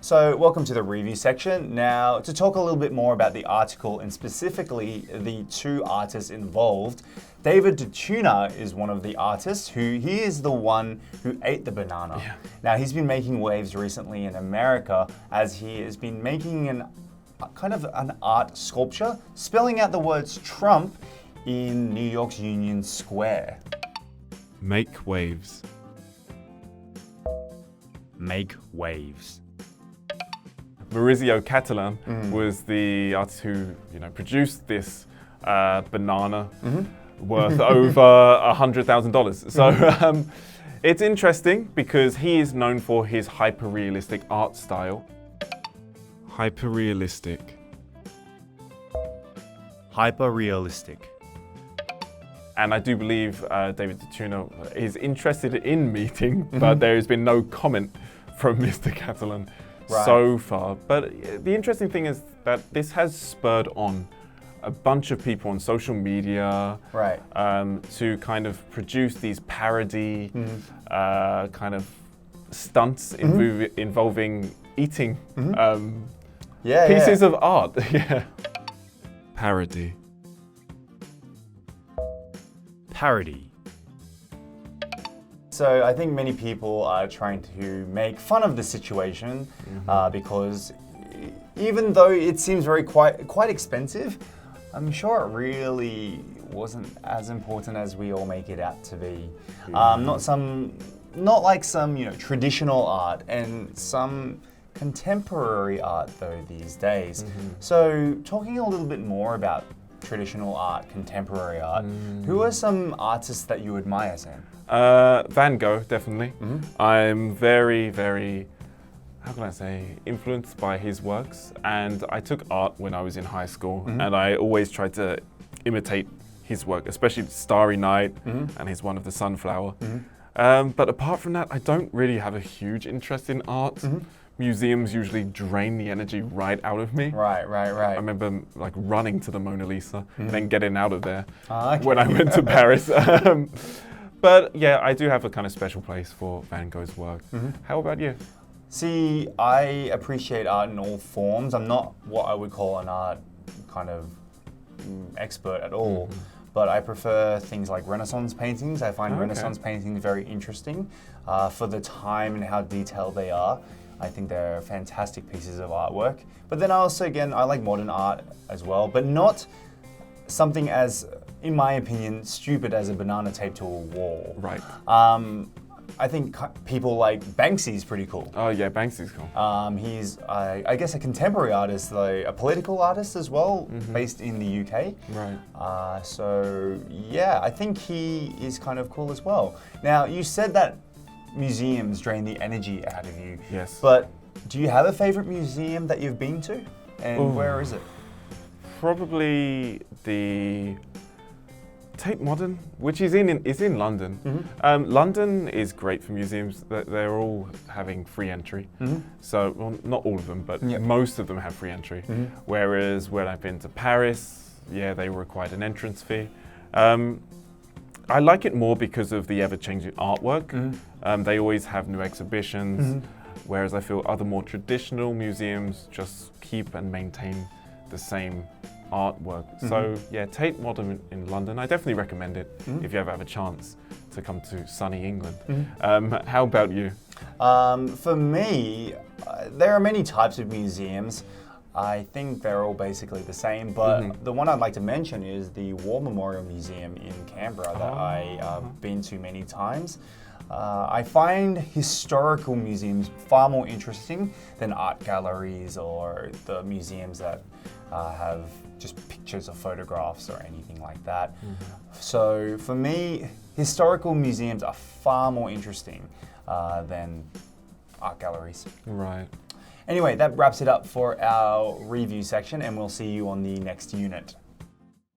So welcome to the review section. Now, to talk a little bit more about the article and specifically the two artists involved, David DeTuna is one of the artists he is the one who ate the banana. Yeah. Now, he's been making waves recently in America as he has been making an art sculpture spelling out the words Trump in New York's Union Square. Make waves. Make waves. Maurizio Catalan was the artist who produced this banana worth over $100,000. So it's interesting because he is known for his hyper-realistic art style. Hyper-realistic. Hyper-realistic. And I do believe David DeTuna is interested in meeting, but there has been no comment from Mr. Catalan so far. But the interesting thing is that this has spurred on a bunch of people on social media to kind of produce these parody kind of stunts involving eating pieces of art. Parody. Parody. So I think many people are trying to make fun of the situation because even though it seems quite expensive, I'm sure it really wasn't as important as we all make it out to be. Not like some traditional art and some contemporary art though these days. So talking a little bit more about traditional art, contemporary art, who are some artists that you admire, Sam? Van Gogh, definitely. I'm very, very, how can I say, influenced by his works. And I took art when I was in high school, and I always tried to imitate his work, especially Starry Night and his one of the Sunflower. But apart from that, I don't really have a huge interest in art. Museums usually drain the energy right out of me. Right. I remember like running to the Mona Lisa and then getting out of there when I went to Paris. But yeah, I do have a kind of special place for Van Gogh's work. How about you? See, I appreciate art in all forms. I'm not what I would call an art kind of expert at all. But I prefer things like Renaissance paintings. I find Renaissance paintings very interesting for the time and how detailed they are. I think they're fantastic pieces of artwork. But then I like modern art as well, but not something as, in my opinion, stupid as a banana taped to a wall. Right. I think people like Banksy's pretty cool. Oh yeah, Banksy's cool. He's, I guess, a contemporary artist, though, a political artist as well, based in the UK. Right. So yeah, I think he is kind of cool as well. Now, you said that museums drain the energy out of you. Yes. But do you have a favorite museum that you've been to? And where is it? Probably the Tate Modern, which is in London. London is great for museums. They're all having free entry. So, well, not all of them, but most of them have free entry. Whereas when I've been to Paris, they required an entrance fee. I like it more because of the ever-changing artwork. They always have new exhibitions, whereas I feel other more traditional museums just keep and maintain the same artwork. So yeah, Tate Modern in London, I definitely recommend it if you ever have a chance to come to sunny England. How about you? For me, there are many types of museums. I think they're all basically the same, but the one I'd like to mention is the War Memorial Museum in Canberra that I've been to many times. I find historical museums far more interesting than art galleries or the museums that have just pictures or photographs or anything like that. So for me, historical museums are far more interesting than art galleries. Right. Anyway, that wraps it up for our review section, and we'll see you on the next unit.